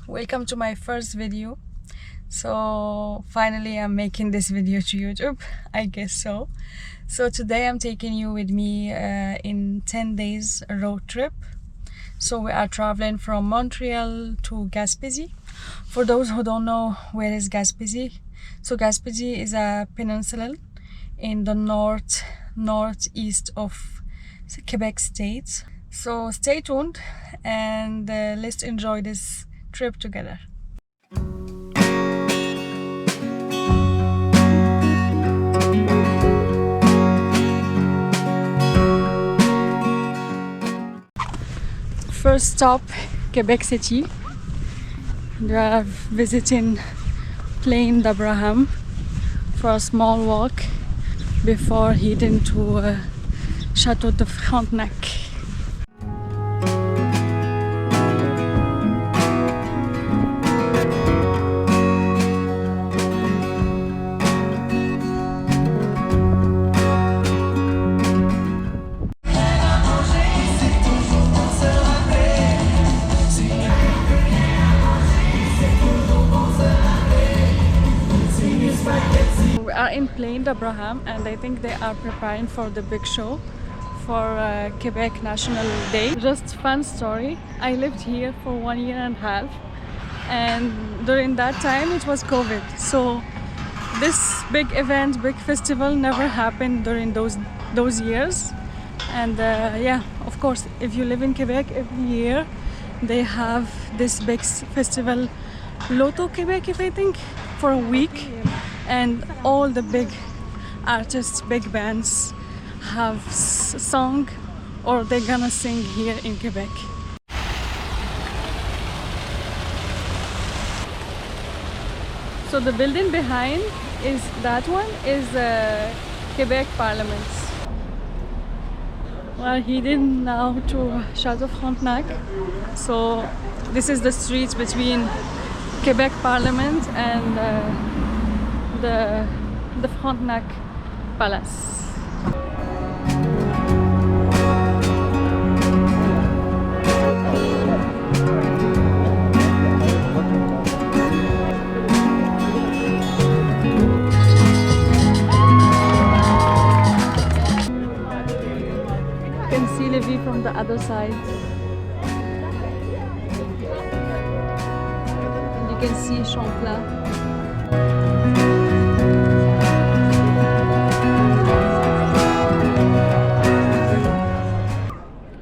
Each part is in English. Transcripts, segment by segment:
Welcome to my first video. So finally I'm making this video to YouTube, I guess so. So today I'm taking you with me in 10 days road trip. So we are traveling from Montreal to Gaspesie. For those who don't know, where is Gaspesie? So Gaspesie is a peninsula in the northeast of Quebec state. So stay tuned and let's enjoy this trip together. First stop, Quebec City. We are visiting Plaine d'Abraham for a small walk before heading to Chateau de Frontenac. We are in Plaine d'Abraham and I think they are preparing for the big show for Quebec National Day. Just fun story, I lived here for 1 year and a half and during that time it was COVID, so this big event, big festival never happened during those years. And yeah, of course, if you live in Quebec, every year they have this big festival, Loto Quebec, if I think, for a week, and all the big artists, big bands have sung or they're gonna sing here in Quebec. So the building behind is that one is Quebec Parliament. We're heading now to Chateau Frontenac. So this is the streets between Quebec Parliament and the Frontenac Palace. You can see the view from the other side. You can see Champlain.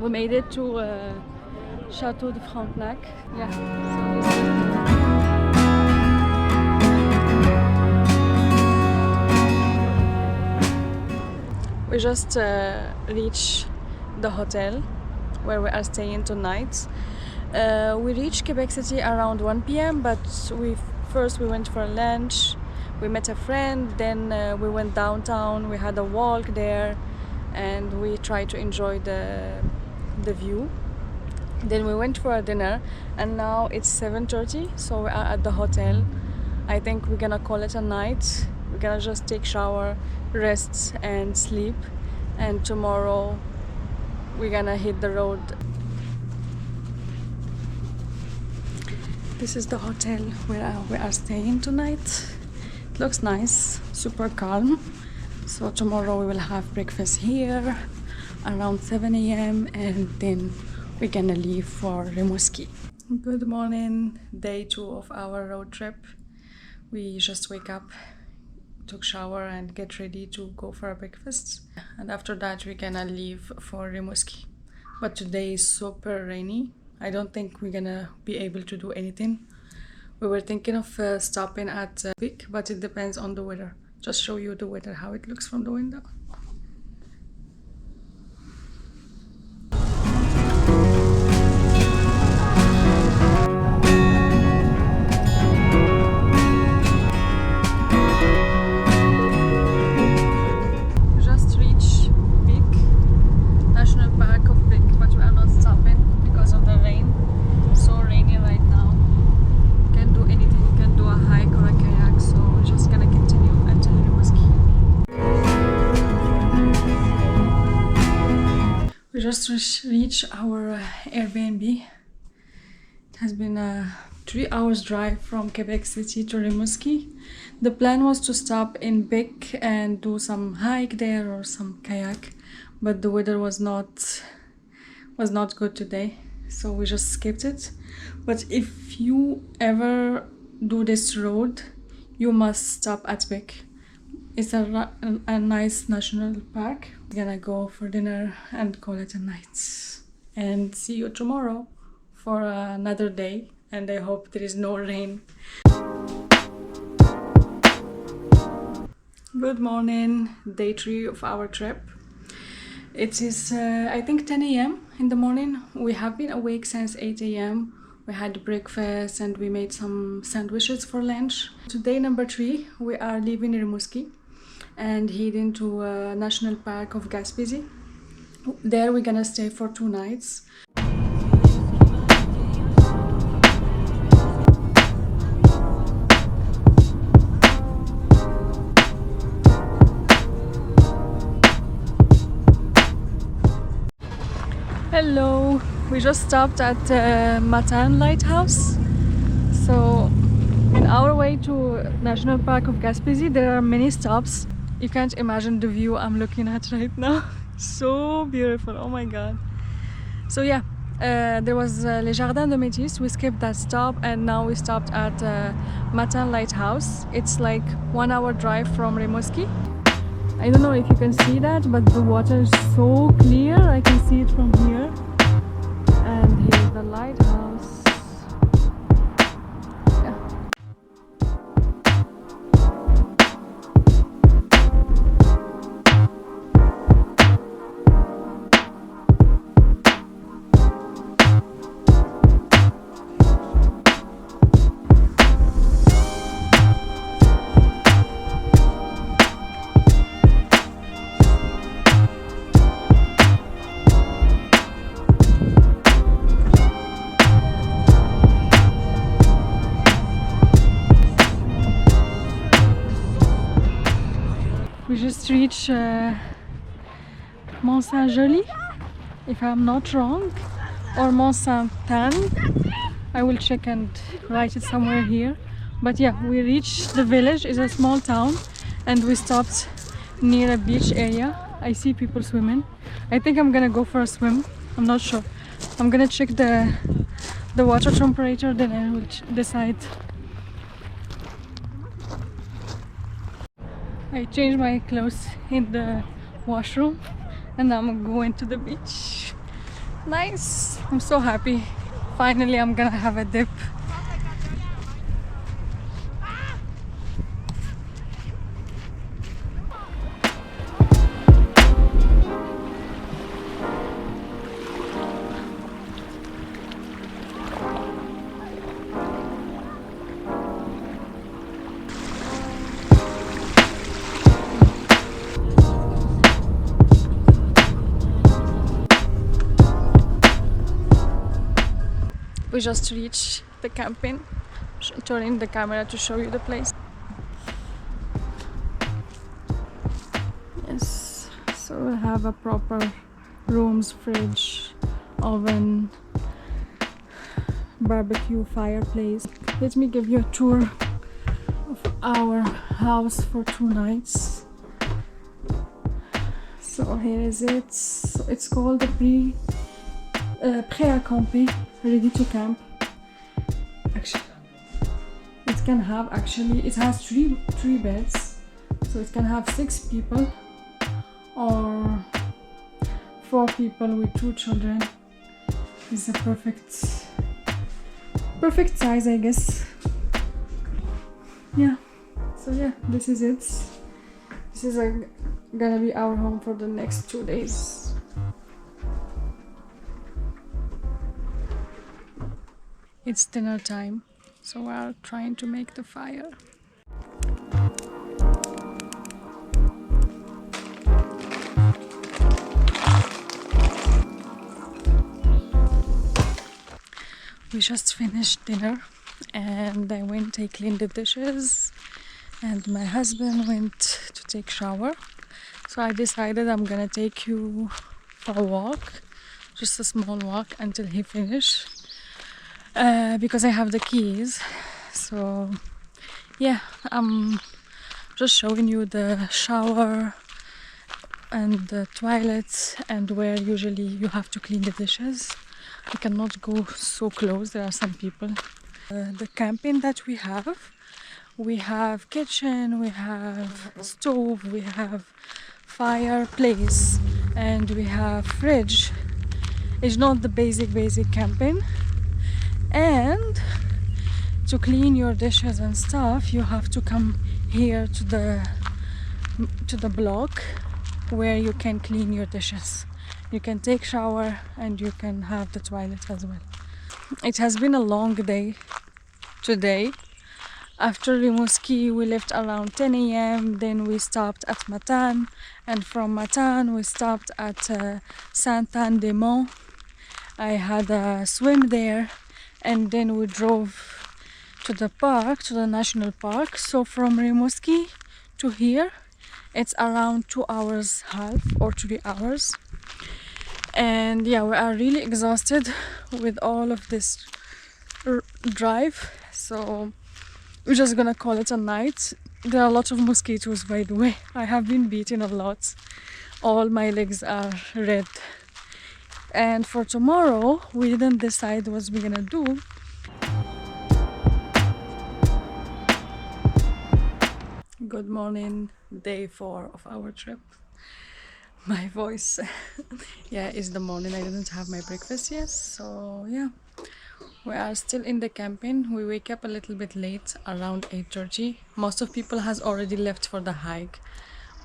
We made it to Chateau de Frontenac. Yeah. We just reached the hotel where we are staying tonight. We reached Quebec City around 1 p.m. but first we went for lunch. We met a friend, then we went downtown. We had a walk there and we tried to enjoy the view. Then we went for a dinner and now it's 7:30, so we are at the hotel. I think we're gonna call it a night. We're gonna just take shower, rest and sleep, and tomorrow we're gonna hit the road. This is the hotel where we are staying tonight. It looks nice, super calm. So tomorrow we will have breakfast here around 7 a.m. and then we're gonna leave for Rimouski. Good morning, day 2 of our road trip. We just wake up, took shower and get ready to go for our breakfast. And after that we're gonna leave for Rimouski. But today is super rainy. I don't think we're gonna be able to do anything. We were thinking of stopping at Vic, but it depends on the weather. Just show you the weather, how it looks from the window. We just reached Vic, National Park of Vic, but we are not stopping because of the rain. It's so rainy right now. You can't do anything, you can do a hike or a kayak, so we're just gonna continue until Rimouski. We just reached our Airbnb. It has been a 3 hours drive from Quebec City to Rimouski. The plan was to stop in Bic and do some hike there or some kayak, but the weather was not good today, so we just skipped it. But if you ever do this road, you must stop at Bic. It's a nice national park. We're gonna go for dinner and call it a night. And see you tomorrow for another day, and I hope there is no rain. Good morning, day 3 of our trip. It is I think 10 a.m. in the morning. We have been awake since 8 a.m. We had breakfast and we made some sandwiches for lunch. Today number 3, we are leaving Rimouski and heading to National Park of Gaspesie. There we're gonna stay for 2 nights. Hello, we just stopped at Matan Lighthouse. So in our way to National Park of Gaspesie, there are many stops. You can't imagine the view I'm looking at right now. So beautiful, oh my god. So yeah, there was Les Jardins de Métis. We skipped that stop and now we stopped at Matan Lighthouse. It's like 1 hour drive from Rimouski. I don't know if you can see that, but the water is so clear. I can see it from here. And here's the lighthouse. We just reached Mont Saint-Joli, if I'm not wrong, or Mont Saint-Anne. I will check and write it somewhere here. But yeah, we reached the village. It's a small town and we stopped near a beach area. I see people swimming. I think I'm gonna go for a swim. I'm not sure. I'm gonna check the water temperature, then I will decide. I changed my clothes in the washroom and now I'm going to the beach. Nice! I'm so happy. Finally I'm gonna have a dip. We just reached the camping. Turning the camera to show you the place. Yes, so we'll have a proper rooms, fridge, oven, barbecue, fireplace. Let me give you a tour of our house for 2 nights. So here is it. So it's called the prêt à camper, ready to camp. Actually, it has three beds, so it can have 6 people or 4 people with 2 children. It's a perfect size, I guess. Yeah, so yeah, this is it. This is gonna be our home for the next 2 days. It's dinner time, so we are trying to make the fire. We just finished dinner and I cleaned the dishes and my husband went to take shower. So I decided I'm gonna take you for a walk, just a small walk until he finishes. because I have the keys. So yeah, I'm just showing you the shower and the toilets and where usually you have to clean the dishes. I cannot go so close, there are some people. The camping that we have kitchen, we have stove, we have fireplace, and we have fridge. It's not the basic camping. And to clean your dishes and stuff, you have to come here to the block where you can clean your dishes. You can take shower and you can have the toilet as well. It has been a long day today. After Rimouski, we left around 10 a.m. Then we stopped at Matan, and from Matan we stopped at Saint-Anne-des-Monts. I had a swim there, and then we drove to the park, to the national park. So from Rimouski to here, it's around 2.5 hours or 3 hours. And yeah, we are really exhausted with all of this drive. So we're just gonna call it a night. There are a lot of mosquitoes, by the way. I have been beaten a lot. All my legs are red. And for tomorrow, we didn't decide what we're gonna do. Good morning, day 4 of our trip. My voice, yeah, it's the morning. I didn't have my breakfast yet, so yeah. We are still in the camping. We wake up a little bit late, around 8:30. Most of people has already left for the hike,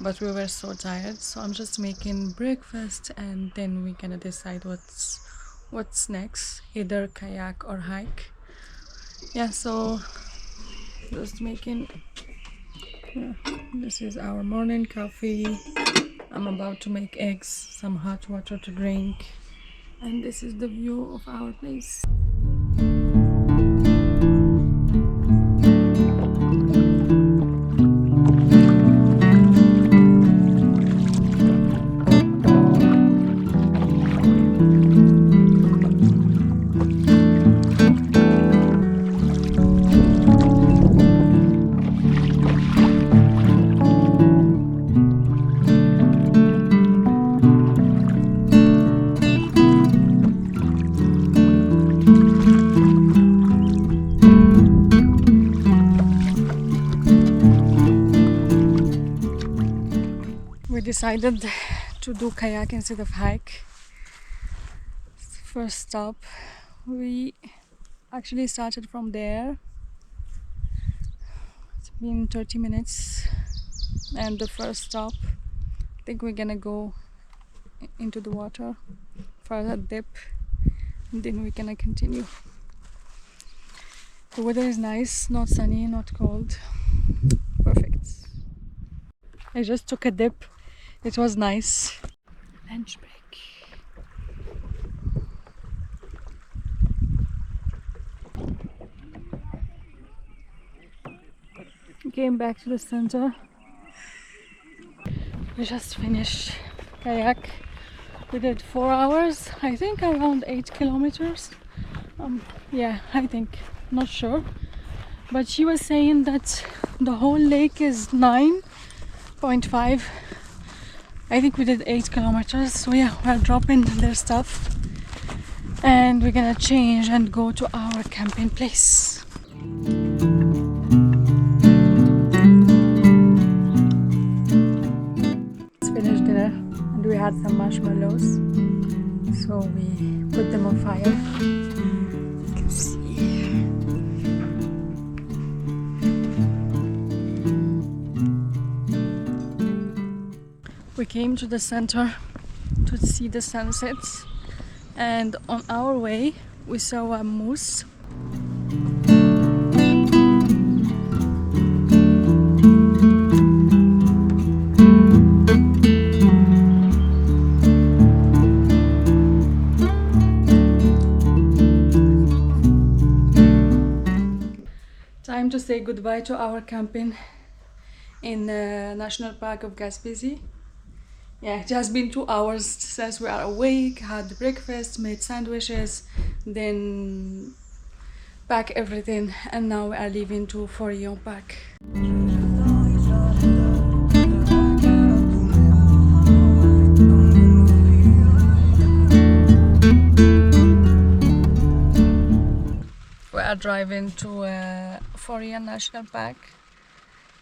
but we were so tired, so I'm just making breakfast and then we're gonna decide what's next, either kayak or hike. Yeah, so just making, yeah, this is our morning coffee. I'm about to make eggs, some hot water to drink, and this is the view of our place. We decided to do kayak instead of hike. First stop, we actually started from there. It's been 30 minutes, and the first stop, I think we're gonna go into the water for a dip, and then we're gonna continue. The weather is nice, not sunny, not cold, perfect. I just took a dip. It was nice. Lunch break. Came back to the center. We just finished kayak. We did 4 hours, I think around 8 kilometers. Yeah, I think, not sure. But she was saying that the whole lake is 9.5. I think we did 8 kilometers. So yeah, we're dropping their stuff and we're gonna change and go to our camping place. Let's finish dinner, and we had some marshmallows, so we put them on fire. You can see. We came to the center to see the sunsets, and on our way we saw a moose. Time to say goodbye to our camping in the National Park of Gaspesie. Yeah, it has been 2 hours since we are awake, had breakfast, made sandwiches, then pack everything, and now we are leaving to Forillon back. We are driving to Forillon National Park,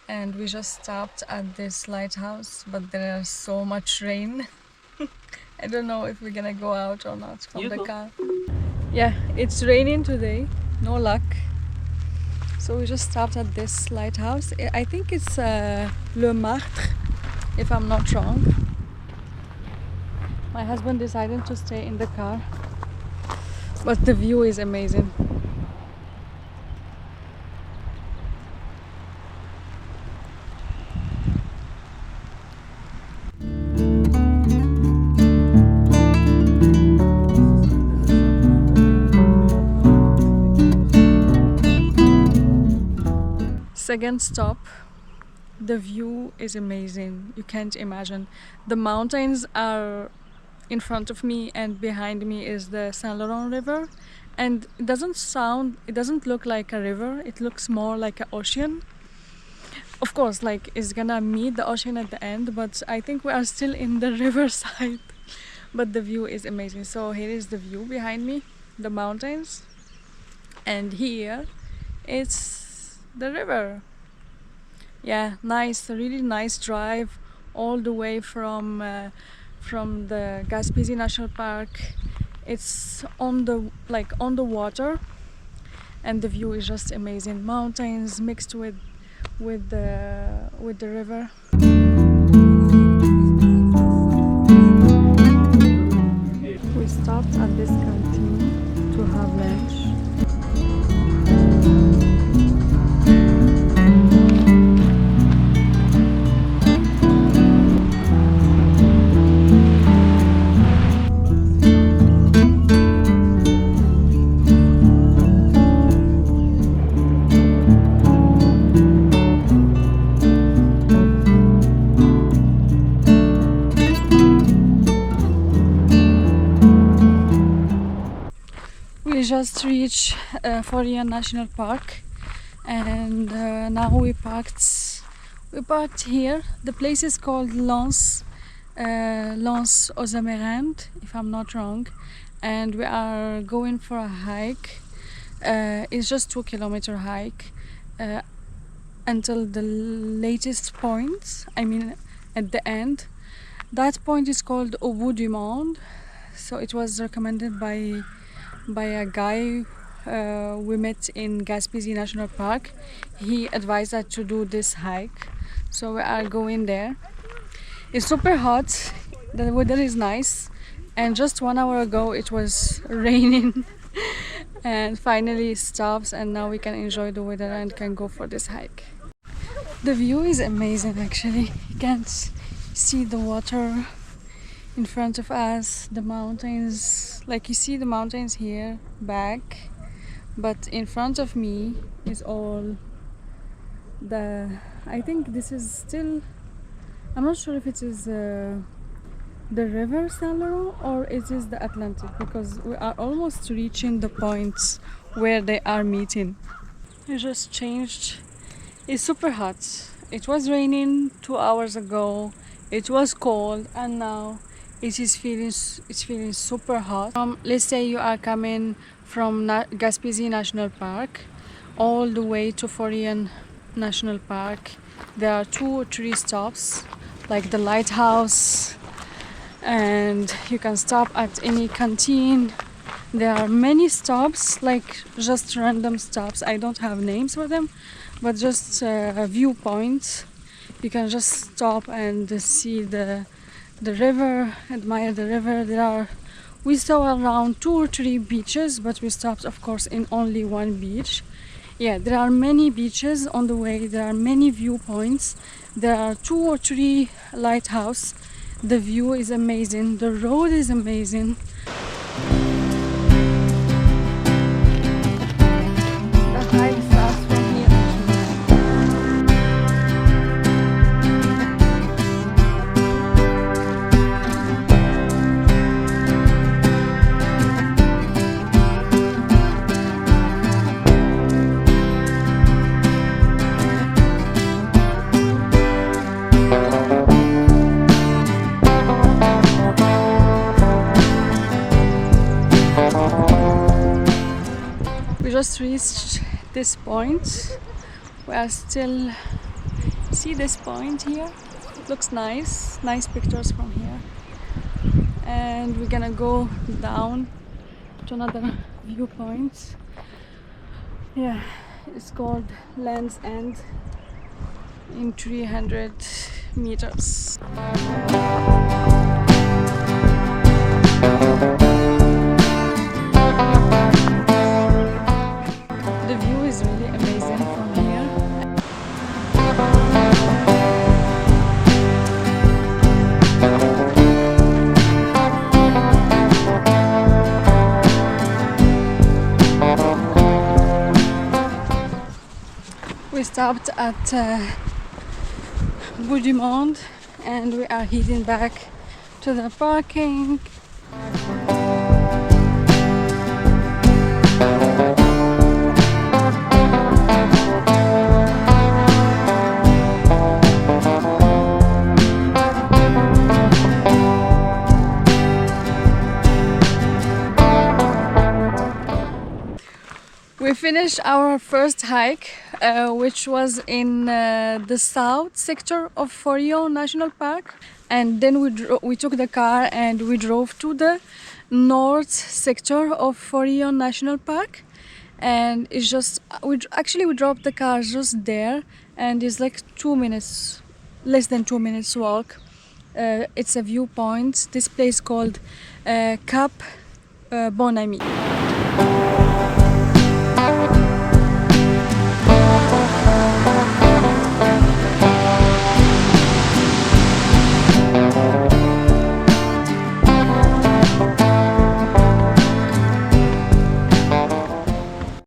and we just stopped at this lighthouse, but there's so much rain. I don't know if we're gonna go out or not from the car. Yeah, it's raining today, no luck. So we just stopped at this lighthouse. I think it's Le Martre, if I'm not wrong. My husband decided to stay in the car, but the view is amazing. Second stop. The view is amazing. You can't imagine. The mountains are in front of me, and behind me is the Saint Laurent River. And it doesn't look like a river. It looks more like an ocean. Of course, like it's gonna meet the ocean at the end, but I think we are still in the river side. But the view is amazing. So here is the view behind me, the mountains, and here it's the river. Yeah, nice, a really nice drive all the way from the Gaspesie National Park. It's on the water, and the view is just amazing. Mountains mixed with the river. We stopped at this canteen to have lunch. We just reached Forillon National Park, and now we parked here. The place is called Lens aux Amérindes, if I'm not wrong, and we are going for a hike. It's just 2 kilometer hike until the latest point. I mean, at the end. That point is called Au bout du monde. So it was recommended by a guy we met in Gaspesie National Park. He advised us to do this hike, so we are going there. It's super hot, the weather is nice, and just 1 hour ago it was raining and finally it stops, and now we can enjoy the weather and can go for this hike. The view is amazing actually. You can't see the water in front of us, the mountains, like you see the mountains here back, but in front of me is all I think this is still, I'm not sure if it is the river Saint Laurent or it is the Atlantic, because we are almost reaching the points where they are meeting. I just changed. It's super hot. It was raining 2 hours ago, it was cold, and now it's feeling super hot. Let's say you are coming from Gaspesie National Park all the way to Forillon National Park. There are 2 or 3 stops, like the lighthouse, and you can stop at any canteen. There are many stops, like just random stops. I don't have names for them, but just viewpoints. You can just stop and see the river, admire the river. We saw around 2 or 3 beaches, but we stopped of course in only one beach. Yeah, there are many beaches on the way, there are many viewpoints, there are 2 or 3 lighthouses. The view is amazing, the road is amazing. The hike starts from here. just reached this point. We are still see this point here. It looks nice pictures from here. And we're gonna go down to another viewpoint. Yeah, it's called Land's End in 300 meters. The view is really amazing from here. We stopped at Bout du Monde and we are heading back to the parking. We finished our first hike, which was in the south sector of Forillon National Park, and then we took the car and we drove to the north sector of Forillon National Park, and it's just we dropped the car just there, and it's like 2 minutes, less than 2 minutes walk. It's a viewpoint. This place called Cap Bon Ami.